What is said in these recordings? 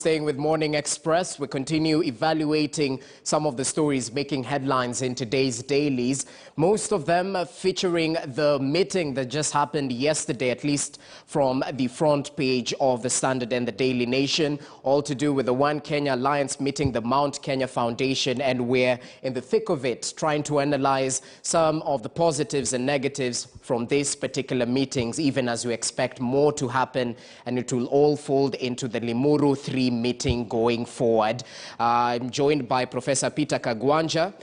Staying with Morning Express, we continue evaluating some of the stories making headlines in today's dailies. Most of them featuring the meeting that just happened yesterday, at least from the front page of the Standard and the Daily Nation, all to do with the One Kenya Alliance meeting the Mount Kenya Foundation, and we're in the thick of it, trying to analyze some of the positives and negatives from these particular meetings, even as we expect more to happen, and it will all fold into the Limuru 3 meeting going forward. I'm joined by Professor Peter Kagwanja,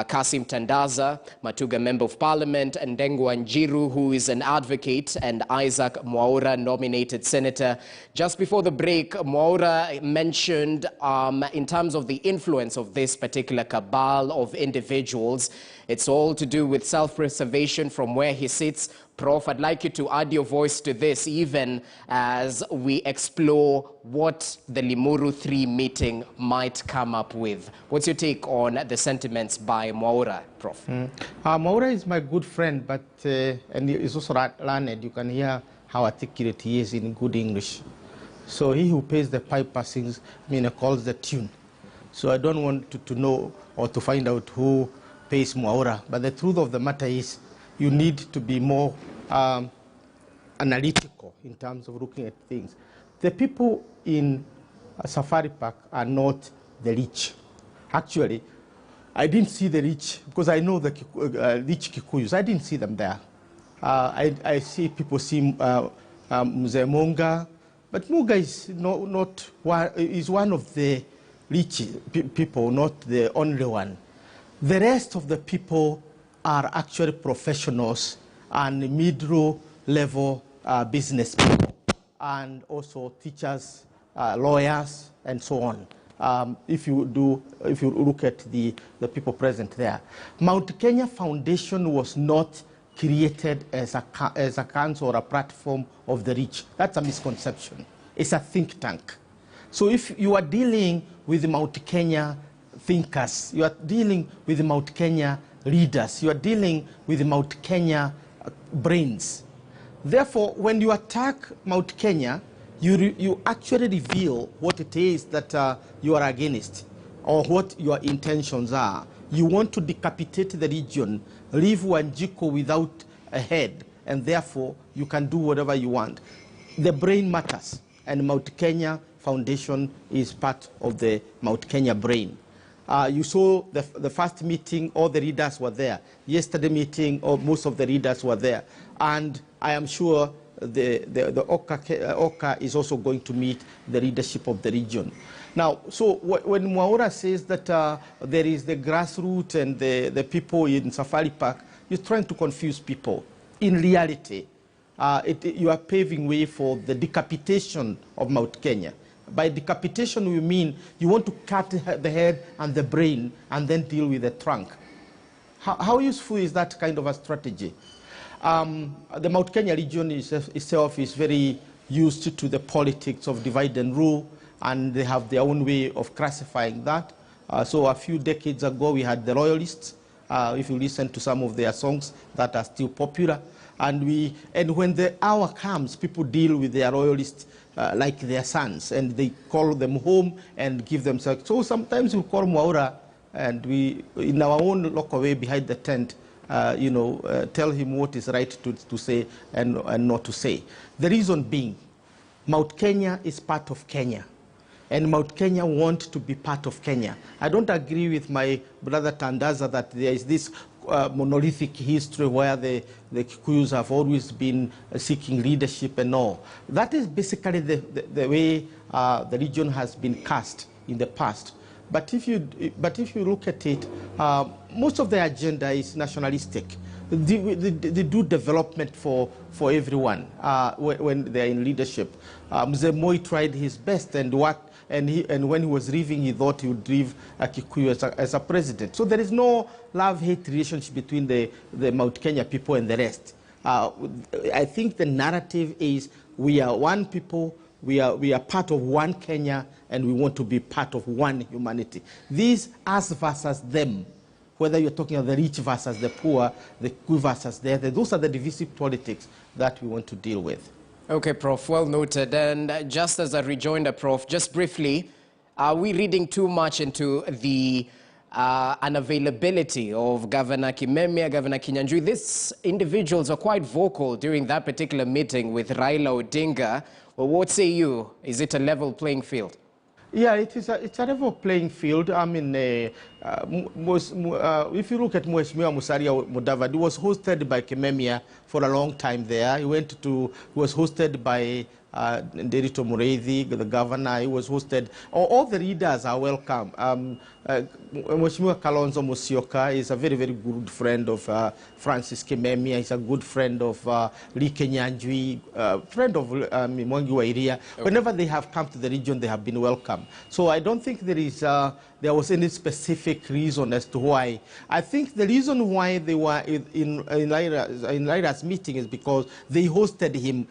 Kasim Tandaza, Matuga Member of Parliament, and Ndengwa Njiru, who is an advocate, and Isaac Mwaura, nominated senator. Just before the break, Mwaura mentioned in terms of the influence of this particular cabal of individuals, it's all to do with self-preservation from where he sits. Prof, I'd like you to add your voice to this, even as we explore what the Limuru 3 meeting might come up with. What's your take on the sentiments by Mwaura, Prof? Mwaura is my good friend, but and he's also learned. You can hear how articulate he is in good English. So he who pays the piper sings, calls the tune. So I don't want to know or to find out who pays Mwaura, but the truth of the matter is, you need to be more analytical in terms of looking at things. The people in Safari Park are not the rich. Actually, I didn't see the rich because I know the rich Kikuyus. I didn't see them there. I see people see Mzee Munga, but Munga is one of the rich people, not the only one. The rest of the people are actually professionals and middle-level business people, and also teachers, lawyers, and so on. If you look at the people present there, Mount Kenya Foundation was not created as a council or a platform of the rich. That's a misconception. It's a think tank. So if you are dealing with the Mount Kenya thinkers, you are dealing with the Mount Kenya leaders, you are dealing with the Mount Kenya brains. Therefore, when you attack Mount Kenya, you actually reveal what it is that you are against, or what your intentions are. You want to decapitate the region, leave Wanjiko without a head, and therefore you can do whatever you want. The brain matters, and Mount Kenya Foundation is part of the Mount Kenya brain. You saw the first meeting, all the leaders were there. Yesterday meeting, most of the leaders were there. And I am sure the OCA is also going to meet the leadership of the region. Now, so when Mwaura says that there is the grassroots and the people in Safari Park, you're trying to confuse people. In reality, you are paving way for the decapitation of Mount Kenya. By decapitation, we mean you want to cut the head and the brain and then deal with the trunk. How useful is that kind of a strategy? The Mount Kenya region itself is very used to the politics of divide and rule, and they have their own way of classifying that. So a few decades ago, we had the Royalists. If you listen to some of their songs that are still popular. And when the hour comes, people deal with their Royalists like their sons, and they call them home and give them sex. So sometimes we call Mwaura, and we, in our own local way behind the tent, tell him what is right to say and not to say. The reason being, Mount Kenya is part of Kenya, and Mount Kenya want to be part of Kenya. I don't agree with my brother Tandaza that there is this monolithic history where the Kikuyus have always been seeking leadership and all. That is basically the way the region has been cast in the past. But if you look at it, most of the agenda is nationalistic. They do development for everyone when they're in leadership. Mzee Moi tried his best and worked. And when he was leaving, he thought he would leave Kikuyu as a president. So there is no love-hate relationship between the Mount Kenya people and the rest. I think the narrative is we are one people, we are part of one Kenya, and we want to be part of one humanity. These us versus them, whether you're talking about the rich versus the poor, the Kikuyu versus those are the divisive politics that we want to deal with. Okay, Prof, well noted. And just as a rejoinder, Prof, just briefly, are we reading too much into the unavailability of Governor Kimemia, Governor Kinyanjui? These individuals are quite vocal during that particular meeting with Raila Odinga. Well, what say you? Is it a level playing field? Yeah, it's a level playing field. I mean, if you look at Mheshimiwa Musalia Mudavadi, he was hosted by Kimemia for a long time there. He was hosted by Nderito Mureithi, the governor. He was hosted. All the leaders are welcome. Mheshimiwa Kalonzo Musyoka is a very, very good friend of Francis Kimemia. He's a good friend of Lee Kinyanjui, friend of Mwangi wa Iria. Okay. Whenever they have come to the region, they have been welcome. So I don't think there was any specific reason as to why. I think the reason why they were in Raira's meeting is because they hosted him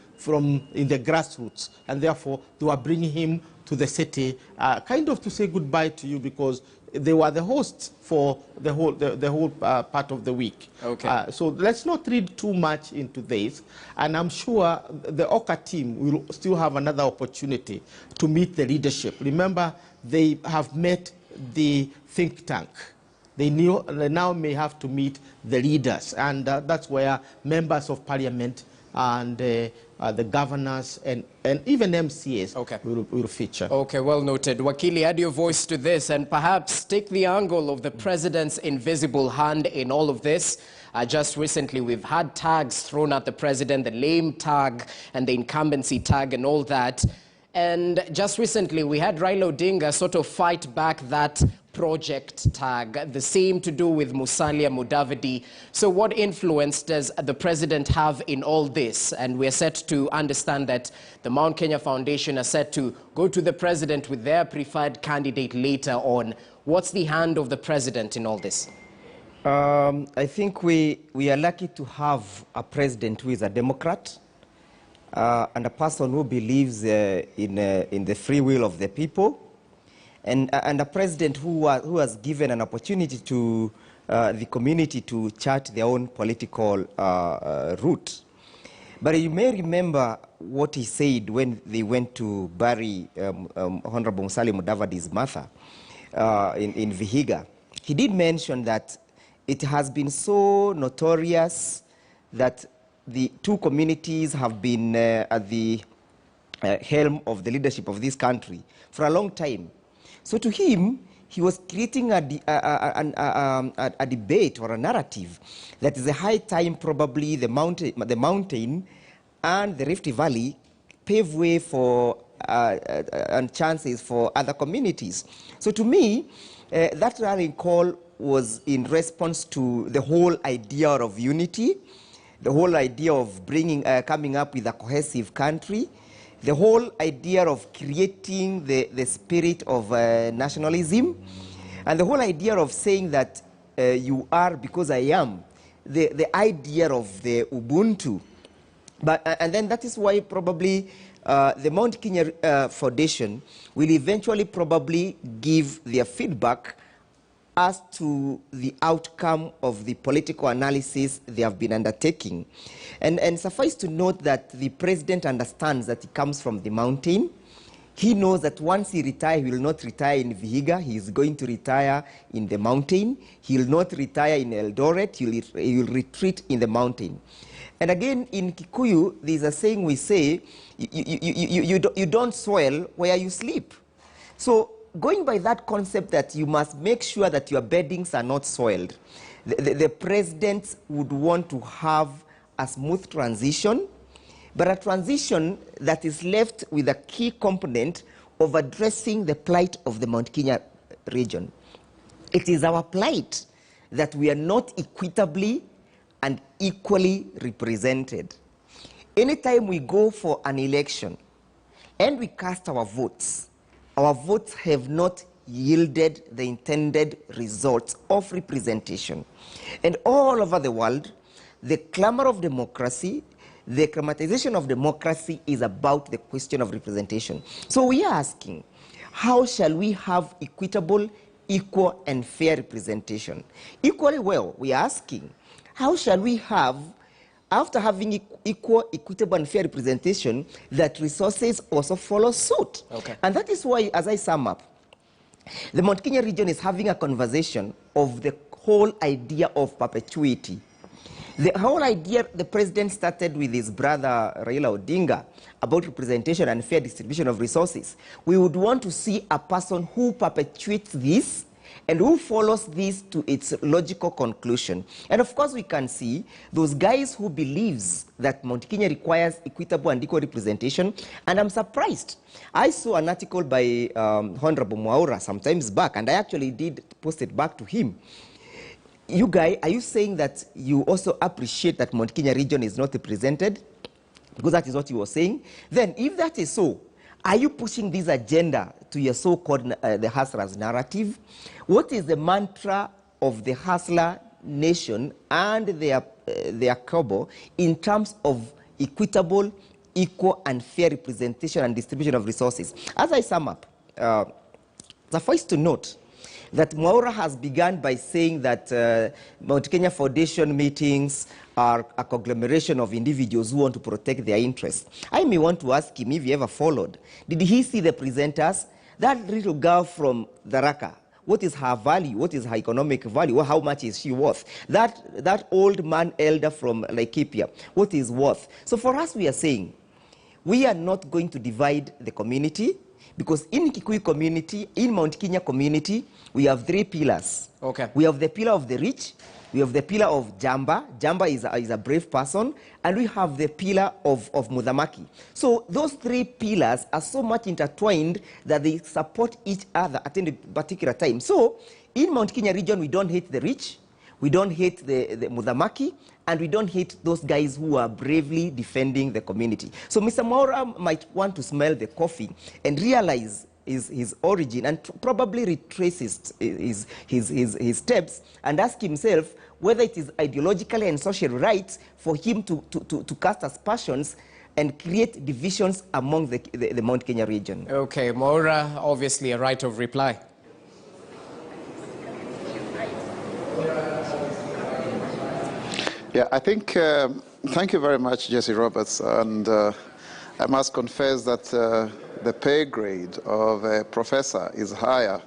in the grassroots, and therefore they were bringing him to the city, kind of to say goodbye to you, because they were the hosts for the whole part of the week. Okay. So let's not read too much into this, and I'm sure the OCA team will still have another opportunity to meet the leadership. Remember, they have met the think tank. They now may have to meet the leaders, and that's where members of parliament and the governors and even MCAs will feature. Okay, well noted. Wakili, add your voice to this and perhaps take the angle of the president's invisible hand in all of this. Just recently, we've had tags thrown at the president, the lame tag and the incumbency tag and all that. And just recently, we had Raila Odinga sort of fight back that project tag, the same to do with Musalia Mudavadi. So what influence does the president have in all this? And we're set to understand that the Mount Kenya Foundation are set to go to the president with their preferred candidate later on. What's the hand of the president in all this? I think we are lucky to have a president who is a Democrat, and a person who believes in the free will of the people, and a president who has given an opportunity to the community to chart their own political route. But you may remember what he said when they went to bury Honorable Musalia Mudavadi's mother in Vihiga. He did mention that it has been so notorious that the two communities have been at the helm of the leadership of this country for a long time. So to him, he was creating a debate or a narrative that is a high time probably the mountain and the Rift Valley pave way for and chances for other communities. So to me, that rallying call was in response to the whole idea of unity, the whole idea of coming up with a cohesive country, the whole idea of creating the spirit of nationalism, and the whole idea of saying that you are because I am, the idea of the Ubuntu. And then that is why probably the Mount Kenya Foundation will eventually probably give their feedback as to the outcome of the political analysis they have been undertaking. And suffice to note that the president understands that he comes from the mountain. He knows that once he retires, he will not retire in Vihiga. He is going to retire in the mountain. He will not retire in Eldoret. He will retreat in the mountain. And again, in Kikuyu, there's a saying we say, you don't soil where you sleep. So going by that concept that you must make sure that your beddings are not soiled, the president would want to have a smooth transition, but a transition that is left with a key component of addressing the plight of the Mount Kenya region. It is our plight that we are not equitably and equally represented. Anytime we go for an election and we cast our votes have not yielded the intended results of representation. And all over the world, the clamor of democracy, the acclimatization of democracy is about the question of representation. So we are asking, how shall we have equitable, equal, and fair representation? Equally well, we are asking, how shall we have after having equal, equitable, and fair representation, that resources also follow suit. Okay. And that is why, as I sum up, the Mount Kenya region is having a conversation of the whole idea of perpetuity. The whole idea the president started with his brother Raila Odinga about representation and fair distribution of resources. We would want to see a person who perpetuates this and who follows this to its logical conclusion. And of course, we can see those guys who believes that Mount Kenya requires equitable and equal representation. And I'm surprised. I saw an article by Honorable Mwaura sometimes back, and I actually did post it back to him. You guys, are you saying that you also appreciate that Mount Kenya region is not represented? Because that is what you were saying. Then, if that is so, are you pushing this agenda to your so-called the hustlers narrative? What is the mantra of the hustler nation and their cabal in terms of equitable, equal, and fair representation and distribution of resources? As I sum up, suffice to note that Mwaura has begun by saying that Mount Kenya Foundation meetings are a conglomeration of individuals who want to protect their interests. I may want to ask him if he ever followed. Did he see the presenters? That little girl from Tharaka, what is her value? What is her economic value? How much is she worth? That old man elder from Laikipia, what is worth? So for us, we are saying, we are not going to divide the community, because in Kikuyu community, in Mount Kenya community, we have 3 pillars. Okay. We have the pillar of the rich, we have the pillar of Jamba. Jamba is a brave person, and we have the pillar of Mudhamaki. So those 3 pillars are so much intertwined that they support each other at any particular time. So in Mount Kenya region, we don't hate the rich, we don't hate the Mudhamaki, and we don't hate those guys who are bravely defending the community. So Mr. Mwaura might want to smell the coffee and realize his origin and probably retrace his steps and ask himself whether it is ideologically and socially right for him to cast aspersions and create divisions among the Mount Kenya region. Okay, Mwaura, obviously a right of reply. Yeah, I think, thank you very much, Jesse Roberts. And I must confess that the pay grade of a professor is higher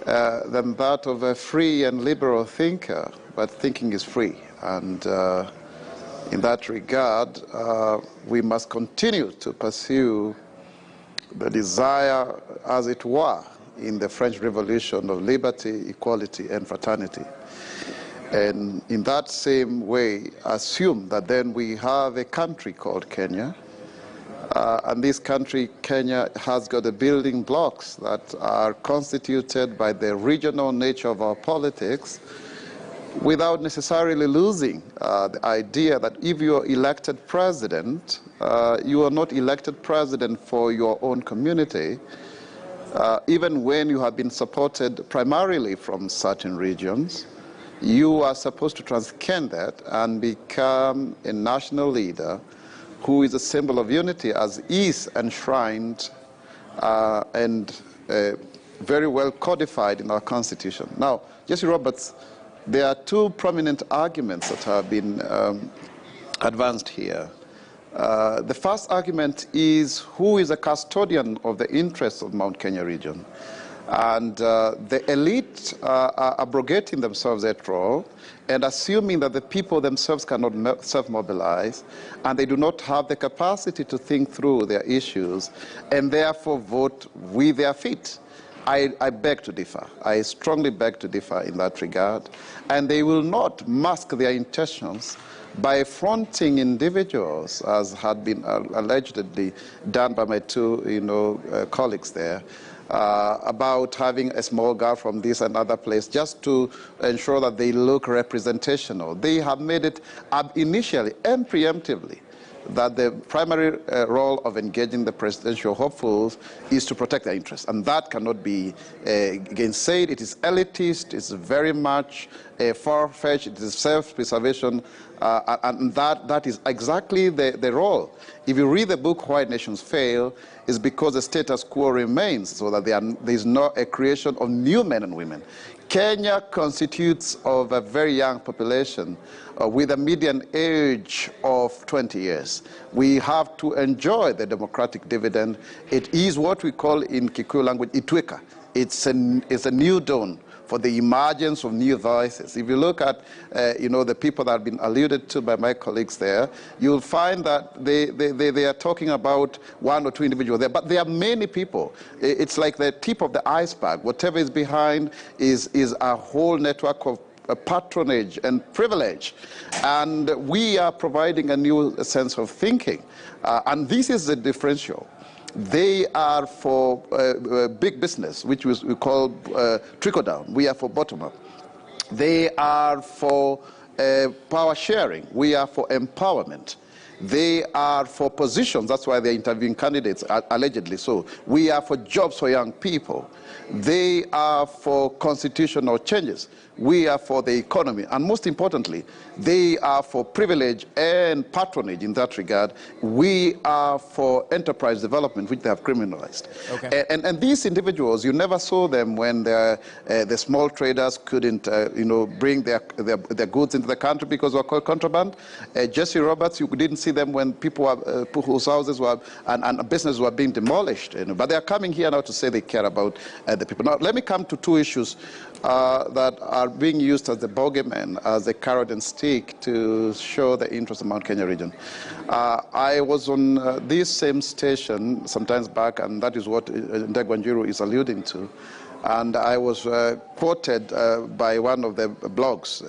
than that of a free and liberal thinker, but thinking is free. And in that regard, we must continue to pursue the desire, as it were, in the French Revolution of liberty, equality, and fraternity. And in that same way, assume that then we have a country called Kenya, and this country, Kenya, has got the building blocks that are constituted by the regional nature of our politics, without necessarily losing the idea that if you are elected president, you are not elected president for your own community, even when you have been supported primarily from certain regions. You are supposed to transcend that and become a national leader who is a symbol of unity, as is enshrined and very well codified in our Constitution. Now, Jesse Roberts, there are 2 prominent arguments that have been advanced here. The first argument is who is a custodian of the interests of Mount Kenya region. And the elite are abrogating themselves that role and assuming that the people themselves cannot self-mobilize, and they do not have the capacity to think through their issues, and therefore vote with their feet. I beg to differ. I strongly beg to differ in that regard. And they will not mask their intentions by fronting individuals, as had been allegedly done by my 2 colleagues there, about having a small girl from this and other place just to ensure that they look representational. They have made it initially and preemptively that the primary role of engaging the presidential hopefuls is to protect their interests. And that cannot be gainsaid. It is elitist, it's very much far-fetched, it is self-preservation And that is exactly the role. If you read the book Why Nations Fail, it's because the status quo remains, so that there is not a creation of new men and women. Kenya constitutes of a very young population with a median age of 20 years. We have to enjoy the democratic dividend. It is what we call in Kikuyu language, itweka. It's a new dawn for the emergence of new voices. If you look at, the people that have been alluded to by my colleagues there, you'll find that they are talking about one or two individuals there, but there are many people. It's like the tip of the iceberg. Whatever is behind is a whole network of patronage and privilege. And we are providing a new sense of thinking. And this is the differential. They are for big business, which we call trickle-down. We are for bottom-up. They are for power sharing. We are for empowerment. They are for positions. That's why they're interviewing candidates, allegedly so. We are for jobs for young people. They are for constitutional changes. We are for the economy. And most importantly, they are for privilege and patronage in that regard. We are for enterprise development, which they have criminalized. Okay. And these individuals, you never saw them when the small traders couldn't bring their goods into the country because they were called contraband. Jesse Roberts, you didn't see them when people were, whose houses were and businesses were being demolished. But they are coming here now to say they care about the people. Now, let me come to two issues that are being used as the bogeyman, as a carrot and stick to show the interest of Mount Kenya region. I was on this same station sometimes back, and that is what Ndegwa Njiru is alluding to. And I was quoted by one of the blogs,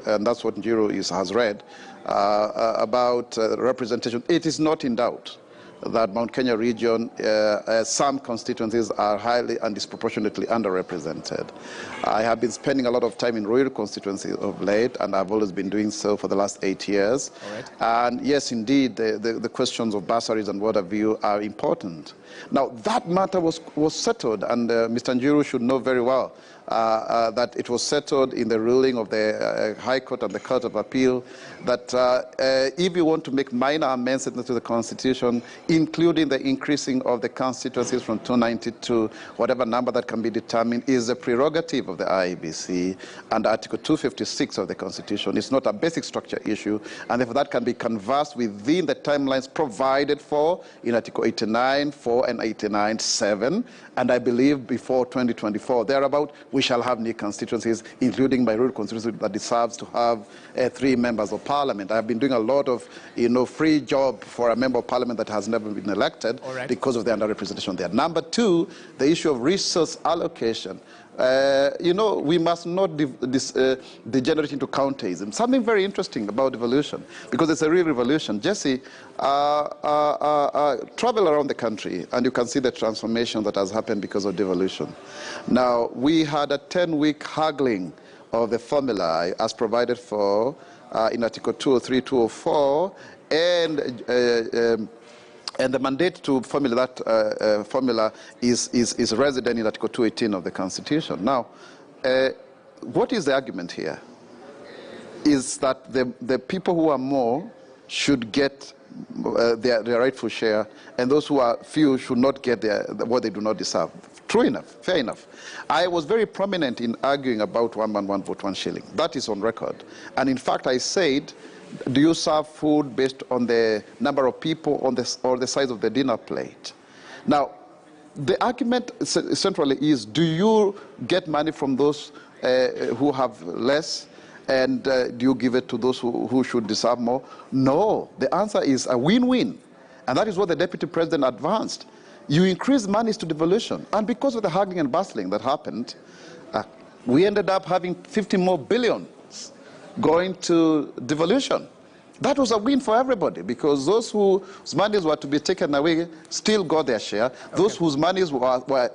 and that's what Njiru has read, about representation. It is not in doubt that Mount Kenya region, some constituencies are highly and disproportionately underrepresented. I have been spending a lot of time in rural constituencies of late, and I've always been doing so for the last 8 years. Right. And yes, indeed, the questions of bursaries and what have you are important. Now, that matter was settled, and Mr. Njiru should know very well that it was settled in the ruling of the High Court and the Court of Appeal that if you want to make minor amendments to the Constitution, including the increasing of the constituencies from 290 to whatever number that can be determined, is a prerogative of the IEBC and Article 256 of the Constitution. It's not a basic structure issue, and therefore that can be canvassed within the timelines provided for in Article 89(4) and 89(7), and I believe before 2024, thereabout, we shall have new constituencies, including my rural constituency that deserves to have 3 members of parliament. I have been doing a lot of, free job for a member of parliament that has never been elected because of the underrepresentation there. Number 2, the issue of resource allocation. We must not degenerate into countyism. Something very interesting about devolution, because it's a real revolution. Jesse, travel around the country, and you can see the transformation that has happened because of devolution. Now, we had a 10-week haggling of the formula as provided for in Article 203, 204, and the mandate to formulate that formula is resident in Article 218 of the Constitution. Now, what is the argument here? Is that the people who are more should get their rightful share, and those who are few should not get what they do not deserve. True enough, fair enough. I was very prominent in arguing about 1 man, 1 vote, 1 shilling. That is on record. And in fact, I said, do you serve food based on the number of people or the size of the dinner plate? Now, the argument centrally is, do you get money from those who have less, and do you give it to those who should deserve more? No. The answer is a win-win. And that is what the Deputy President advanced. You increase monies to devolution. And because of the haggling and bustling that happened, we ended up having 50 more billion going to devolution. That was a win for everybody, because those whose monies were to be taken away still got their share. Okay. Those whose monies were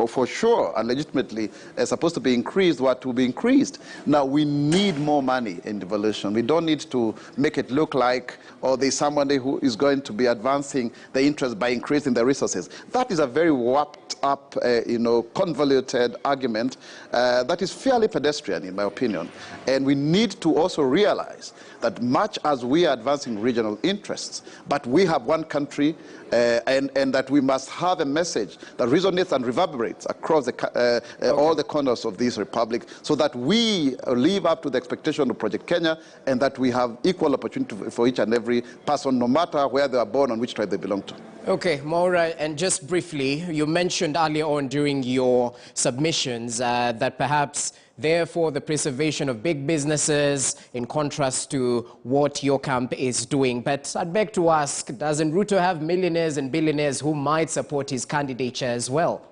for sure and legitimately supposed to be increased were to be increased. Now, we need more money in devolution. We don't need to make it look like, oh, there's somebody who is going to be advancing the interest by increasing the resources. That is a very warped up, convoluted argument that is fairly pedestrian, in my opinion. And we need to also realize that much as we are advancing regional interests, but we have one country, and that we must have a message that resonates and reverberates across all the corners of this republic, so that we live up to the expectation of Project Kenya, and that we have equal opportunity for each and every person, no matter where they are born and which tribe they belong to. Okay, Maura, and just briefly, you mentioned earlier on during your submissions that perhaps therefore the preservation of big businesses in contrast to what your camp is doing. But I'd beg to ask, doesn't Ruto have millionaires and billionaires who might support his candidature as well?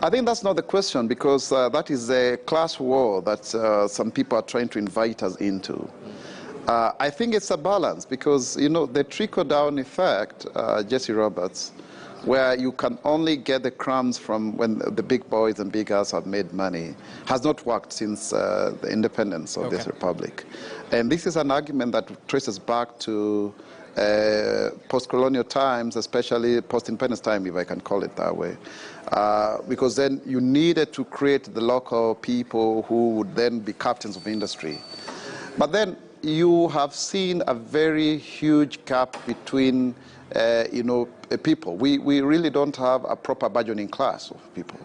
I think that's not the question, because that is a class war that some people are trying to invite us into. I think it's a balance, because, the trickle-down effect, Jesse Roberts, where you can only get the crumbs from when the big boys and big girls have made money, has not worked since the independence of this republic. And this is an argument that traces back to post-colonial times, especially post-independence time, if I can call it that way. Because then you needed to create the local people who would then be captains of industry. But then you have seen a very huge gap between people. We really don't have a proper burgeoning class of people.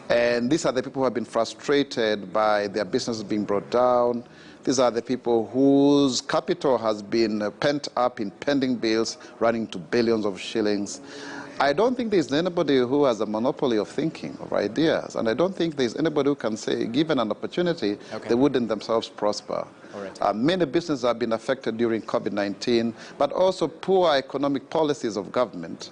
And these are the people who have been frustrated by their businesses being brought down. These are the people whose capital has been pent up in pending bills running to billions of shillings. I don't think there's anybody who has a monopoly of thinking, of ideas. And I don't think there's anybody who can say, given an opportunity, they wouldn't themselves prosper. Many businesses have been affected during COVID-19, but also poor economic policies of government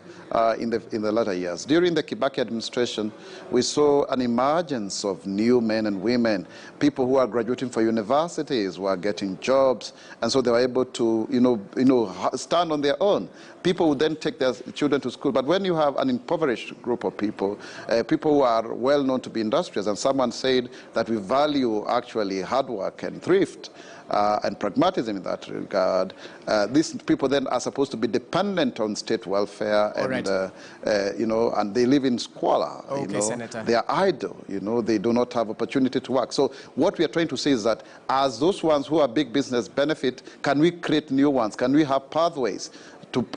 in the latter years. During the Kibaki administration, we saw an emergence of new men and women, people who are graduating from universities, were getting jobs, and so they were able to, stand on their own. People would then take their children to school. But when you have an impoverished group of people, people who are well known to be industrious, and someone said that we value actually hard work and thrift, and pragmatism in that regard, these people then are supposed to be dependent on state welfare, and and they live in squalor. Senator. They are idle. They do not have opportunity to work. So what we are trying to say is that as those ones who are big business benefit, can we create new ones? Can we have pathways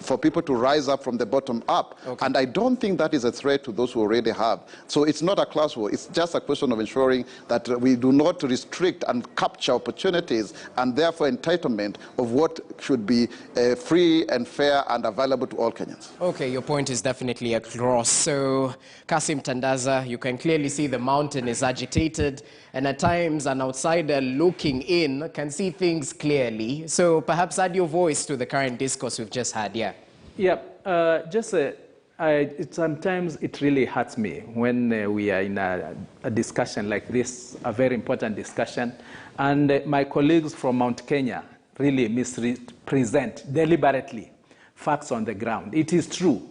for people to rise up from the bottom up? And I don't think that is a threat to those who already have. So it's not a class war. It's just a question of ensuring that we do not restrict and capture opportunities and therefore entitlement of what should be free and fair and available to all Kenyans. Okay, your point is definitely across. So, Kasim Tandaza, you can clearly see the mountain is agitated, and at times an outsider looking in can see things clearly. So perhaps add your voice to the current discourse we've just had. Sometimes it really hurts me when we are in a discussion like this, a very important discussion, and my colleagues from Mount Kenya really misrepresent deliberately facts on the ground. It is true.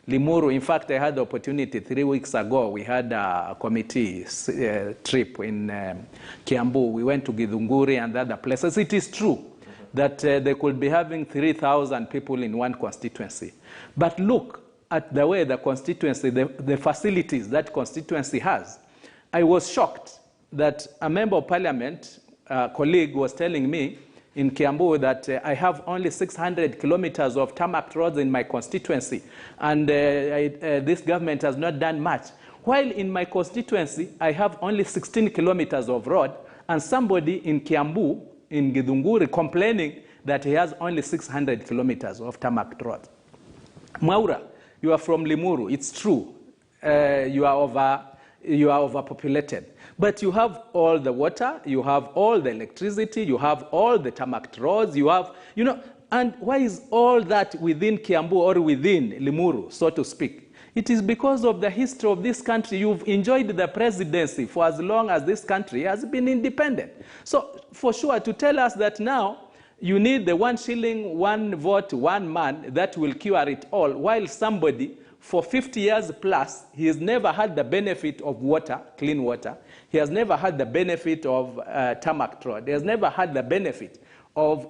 Limuru, in fact, I had the opportunity 3 weeks ago. We had a committee trip in Kiambu. We went to Githunguri and other places. It is true that they could be having 3,000 people in one constituency. But look at the way the constituency, the facilities that constituency has. I was shocked that a member of parliament, a colleague, was telling me in Kiambu that I have only 600 kilometers of tarmac roads in my constituency, and this government has not done much. While in my constituency, I have only 16 kilometers of road, and somebody in Kiambu, in Githunguri, complaining that he has only 600 kilometers of tarmac road. Maura, you are from Limuru. It's true. You are overpopulated. But you have all the water, you have all the electricity, you have all the tarmac roads, you have, And why is all that within Kiambu or within Limuru, so to speak? It is because of the history of this country. You've enjoyed the presidency for as long as this country has been independent. So for sure, to tell us that now you need the 1 shilling, 1 vote, 1 man, that will cure it all, while somebody for 50 years plus, he has never had the benefit of water, clean water. He has never had the benefit of tarmac road. He has never had the benefit of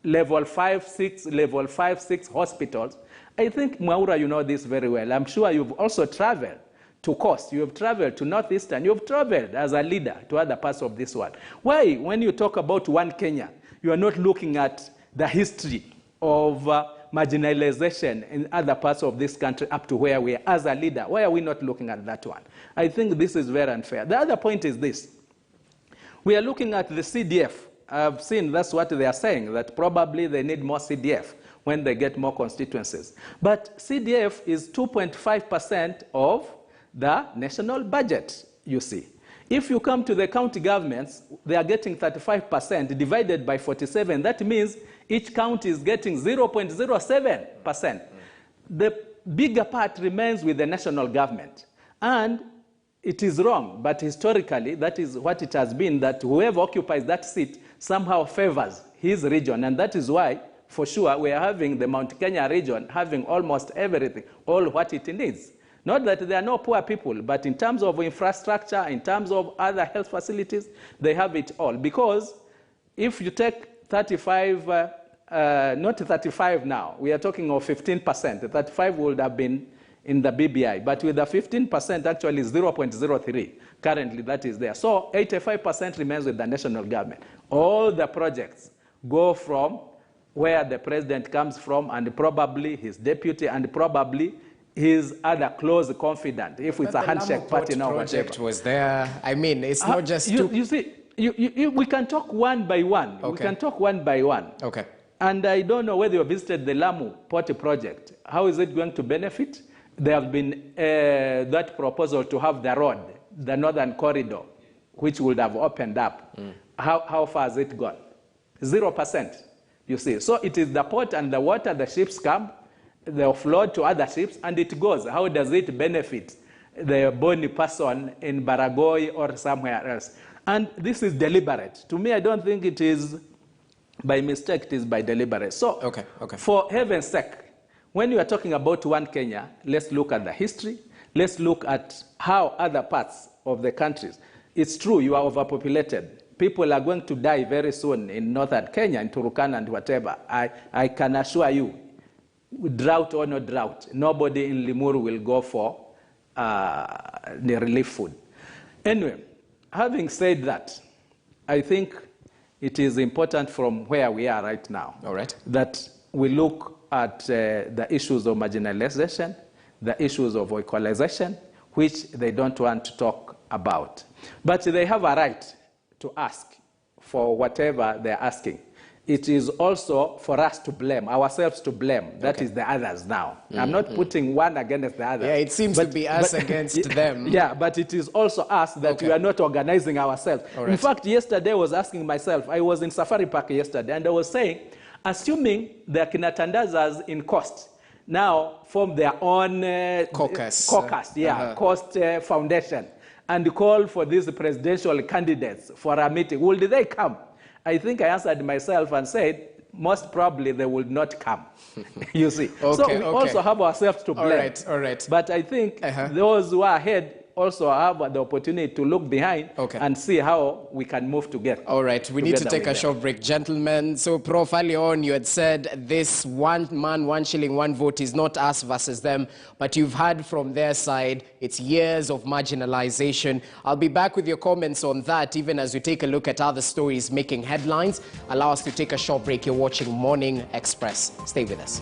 level 5, 6 hospitals. I think, Mwaura, you know this very well. I'm sure you've also traveled to Coast. You have traveled to Northeastern. You've traveled as a leader to other parts of this world. Why, when you talk about one Kenya, you are not looking at the history of marginalization in other parts of this country up to where we are as a leader? Why are we not looking at that one? I think this is very unfair. The other point is this. We are looking at the CDF. I've seen that's what they are saying, that probably they need more CDF when they get more constituencies. But CDF is 2.5% of the national budget, you see. If you come to the county governments, they are getting 35% divided by 47. That means each county is getting 0.07%. The bigger part remains with the national government. And it is wrong, but historically, that is what it has been, that whoever occupies that seat somehow favors his region. And that is why, for sure, we are having the Mount Kenya region having almost everything, all what it needs. Not that there are no poor people, but in terms of infrastructure, in terms of other health facilities, they have it all. Because if you take 35, not 35 now, we are talking of 15%. 35 would have been in the BBI, but with the 15% actually is 0.03 currently that is there. So 85% remains with the national government. All the projects go from where the president comes from and probably his deputy and probably his other close confidant, if it's a handshake party now. Project was there. I mean, it's not just you see, we can talk one by one. Okay. We can talk one by one. Okay. And I don't know whether you visited the Lamu Port project. How is it going to benefit? There have been that proposal to have the road, the northern corridor, which would have opened up. How far has it gone? 0%, you see. So it is the port and the water, the ships come, they offload to other ships, and it goes. How does it benefit the bony person in Baragoi or somewhere else? And this is deliberate. To me, I don't think it is by mistake, it is by deliberate. So, okay. For heaven's sake, when you are talking about one Kenya, let's look at the history. Let's look at how other parts of the countries. It's true, you are overpopulated. People are going to die very soon in northern Kenya, in Turkana and whatever. I can assure you, drought or no drought, nobody in Limuru will go for the relief food. Anyway, having said that, I think it is important from where we are right now, all right, that we look at the issues of marginalization, the issues of equalization, which they don't want to talk about. But they have a right to ask for whatever they're asking. It is also for us to blame, ourselves to blame. That is the others now. I'm not putting one against the other. Yeah, it seems to be us against them. Yeah, but it is also us that we are not organizing ourselves. Right. In fact, yesterday I was asking myself, I was in Safari Park yesterday, and I was saying, assuming the Kinatandazas in Coast now form their own caucus, Coast Foundation, and call for these presidential candidates for a meeting, will they come? I think I answered myself and said, most probably they will not come. You see. So we also have ourselves to blame. All right. But I think those who are ahead also have the opportunity to look behind and see how we can move together. All right, we need to take a short break, gentlemen. So, Prof, early on you had said this 1 man, 1 shilling, 1 vote is not us versus them, but you've heard from their side, it's years of marginalization. I'll be back with your comments on that, even as we take a look at other stories making headlines. Allow us to take a short break. You're watching Morning Express. Stay with us.